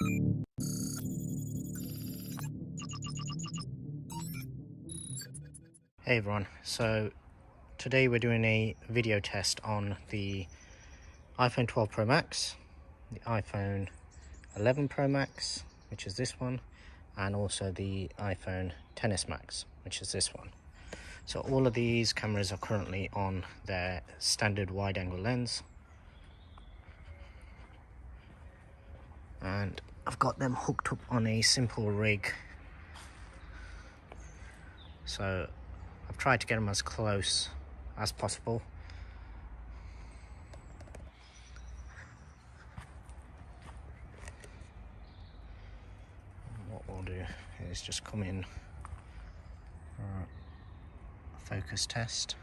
Hey everyone, so today we're doing a video test on the iPhone 12 Pro Max, the iPhone 11 Pro Max, which is this one, and also the iPhone XS Max, which is this one. So all of these cameras are currently on their standard wide angle lens, and I've got them hooked up on a simple rig. So I've tried to get them as close as possible. And what we'll do is just come in for a focus test.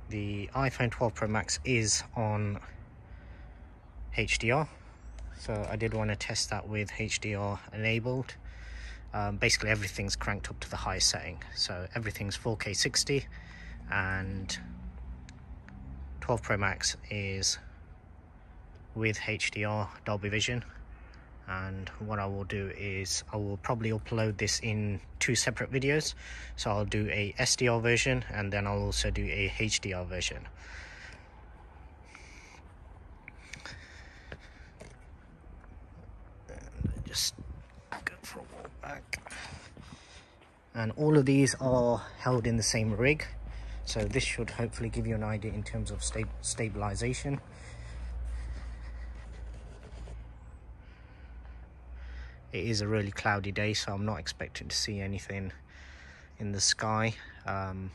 The iPhone 12 Pro Max is on HDR, so I did want to test that with HDR enabled. Basically everything's cranked up to the highest setting, so everything's 4K 60, and 12 Pro Max is with HDR Dolby Vision. And what I will do is I will probably upload this in two separate videos, so I'll do a SDR version and then I'll also do a HDR version. And just go for a walk back. And all of these are held in the same rig, so this should hopefully give you an idea in terms of stabilization. It is a really cloudy day, so I'm not expecting to see anything in the sky.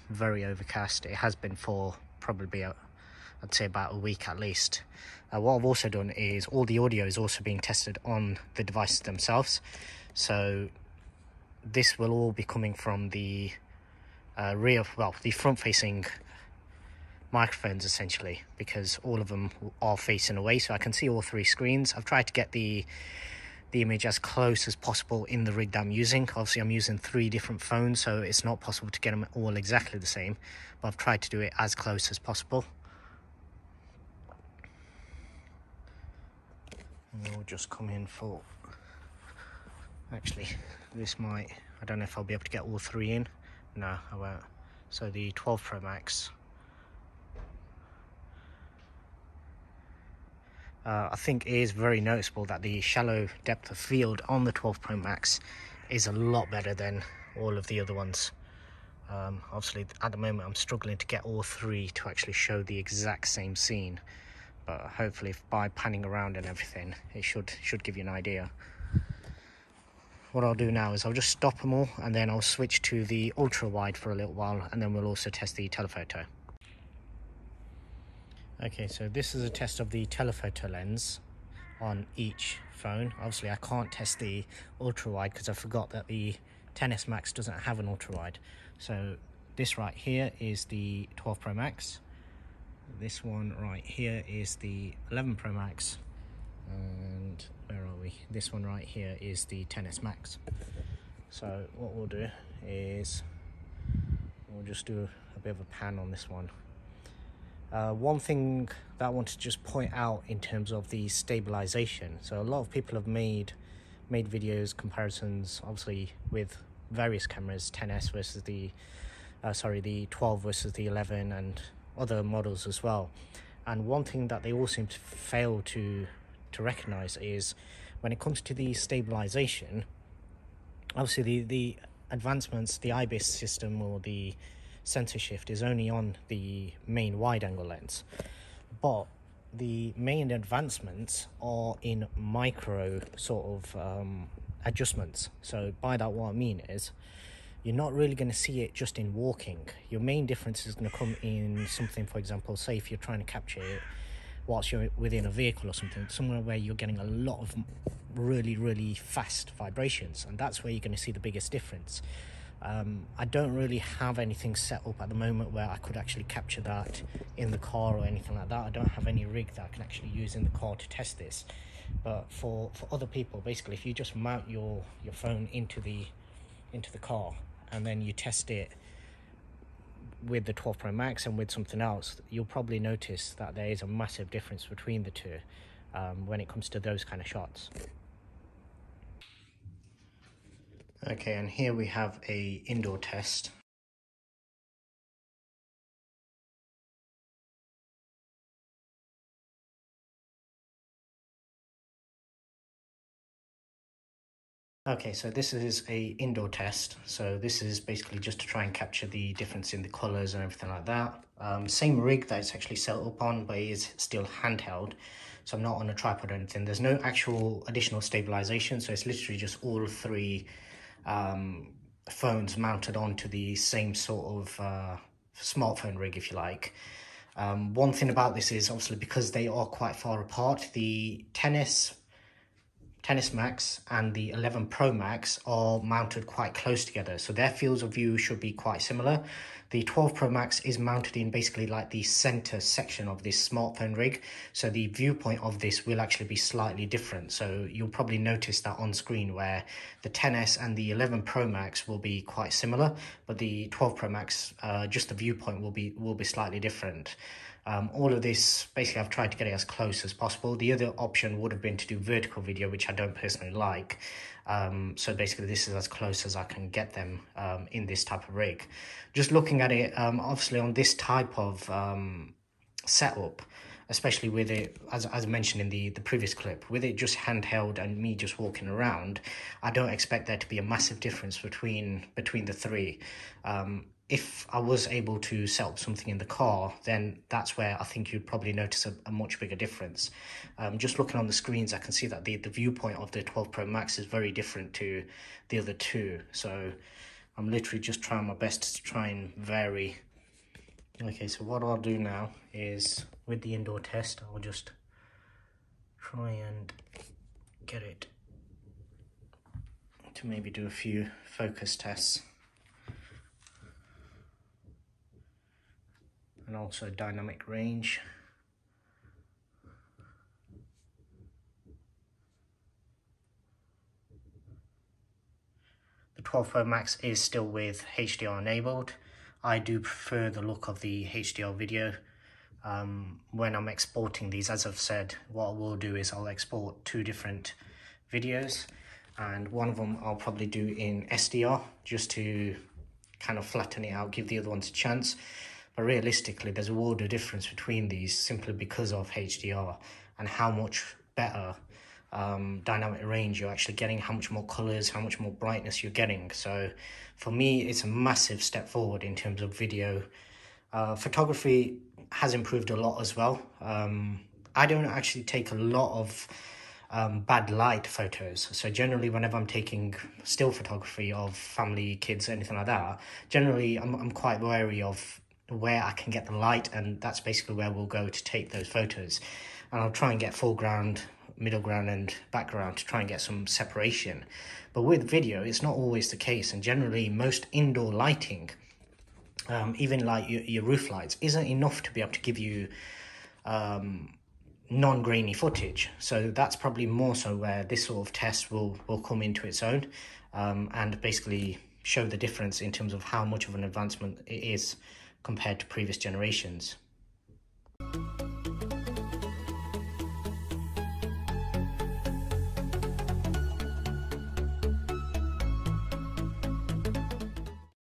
Very overcast. It has been for probably I'd say about a week at least. What I've also done is all the audio is also being tested on the devices themselves, so this will all be coming from the the front-facing microphones essentially, because all of them are facing away, so I can see all three screens. I've tried to get the image as close as possible in the rig that I'm using. Obviously I'm using three different phones, so it's not possible to get them all exactly the same, but I've tried to do it as close as possible. And we'll just come in for, actually this might, I don't know if I'll be able to get all three in. No, I won't. So the 12 Pro Max, I think it is very noticeable that the shallow depth of field on the 12 Pro Max is a lot better than all of the other ones. Obviously at the moment I'm struggling to get all three to actually show the exact same scene, but hopefully by panning around and everything it should give you an idea. What I'll do now is I'll just stop them all and then I'll switch to the ultra wide for a little while, and then we'll also test the telephoto. Okay, so this is a test of the telephoto lens on each phone. Obviously I can't test the ultra wide because I forgot that the XS Max doesn't have an ultra wide. So this right here is the 12 Pro Max, this one right here is the 11 Pro Max, and where are we, this one right here is the XS Max. So what we'll do is we'll just do a bit of a pan on this one. One thing that I want to just point out in terms of the stabilization, so a lot of people have made videos, comparisons obviously with various cameras, XS versus the 12 versus the 11 and other models as well, and one thing that they all seem to fail to recognize is when it comes to the stabilization, obviously the advancements, the IBIS system or the sensor shift is only on the main wide angle lens, but the main advancements are in micro sort of adjustments. So by that what I mean is you're not really going to see it just in walking. Your main difference is going to come in something, for example, say if you're trying to capture it whilst you're within a vehicle or something, somewhere where you're getting a lot of really fast vibrations, and that's where you're going to see the biggest difference. I don't really have anything set up at the moment where I could actually capture that in the car or anything like that. I don't have any rig that I can actually use in the car to test this. But for other people, basically, if you just mount your phone into the car and then you test it with the 12 Pro Max and with something else, you'll probably notice that there is a massive difference between the two when it comes to those kind of shots. Okay, and here we have a indoor test. Okay, so this is a indoor test. So this is basically just to try and capture the difference in the colors and everything like that. Same rig that it's actually set up on, but it is still handheld. So I'm not on a tripod or anything. There's no actual additional stabilization. So it's literally just all three phones mounted onto the same sort of smartphone rig, if you like. One thing about this is obviously because they are quite far apart, the XS Max and the 11 Pro Max are mounted quite close together, so their fields of view should be quite similar. The 12 Pro Max is mounted in basically like the center section of this smartphone rig, so the viewpoint of this will actually be slightly different. So you'll probably notice that on screen, where the XS and the 11 Pro Max will be quite similar, but the 12 Pro Max, just the viewpoint will be slightly different. All of this, basically I've tried to get it as close as possible. The other option would have been to do vertical video, which I don't personally like. So basically this is as close as I can get them in this type of rig. Just looking at it, obviously on this type of setup, especially with it, as mentioned in the previous clip, with it just handheld and me just walking around, I don't expect there to be a massive difference between the three. If I was able to set up something in the car, then that's where I think you'd probably notice a much bigger difference. Just looking on the screens, I can see that the viewpoint of the 12 Pro Max is very different to the other two. So I'm literally just trying my best to try and vary. Okay, so what I'll do now is, with the indoor test, I'll just try and get it to maybe do a few focus tests. And also dynamic range. The 12 Pro Max is still with HDR enabled. I do prefer the look of the HDR video. When I'm exporting these, as I've said, what I will do is I'll export two different videos, and one of them I'll probably do in SDR just to kind of flatten it out, give the other ones a chance. But realistically, there's a world of difference between these simply because of HDR and how much better dynamic range you're actually getting, how much more colors, how much more brightness you're getting. So for me, it's a massive step forward in terms of video. Photography has improved a lot as well. I don't actually take a lot of bad light photos. So generally, whenever I'm taking still photography of family, kids, anything like that, generally I'm quite wary of where I can get the light, and that's basically where we'll go to take those photos. And I'll try and get foreground, middle ground and background to try and get some separation. But with video, it's not always the case, and generally most indoor lighting, even like your roof lights, isn't enough to be able to give you non-grainy footage. So that's probably more so where this sort of test will come into its own, and basically show the difference in terms of how much of an advancement it is compared to previous generations.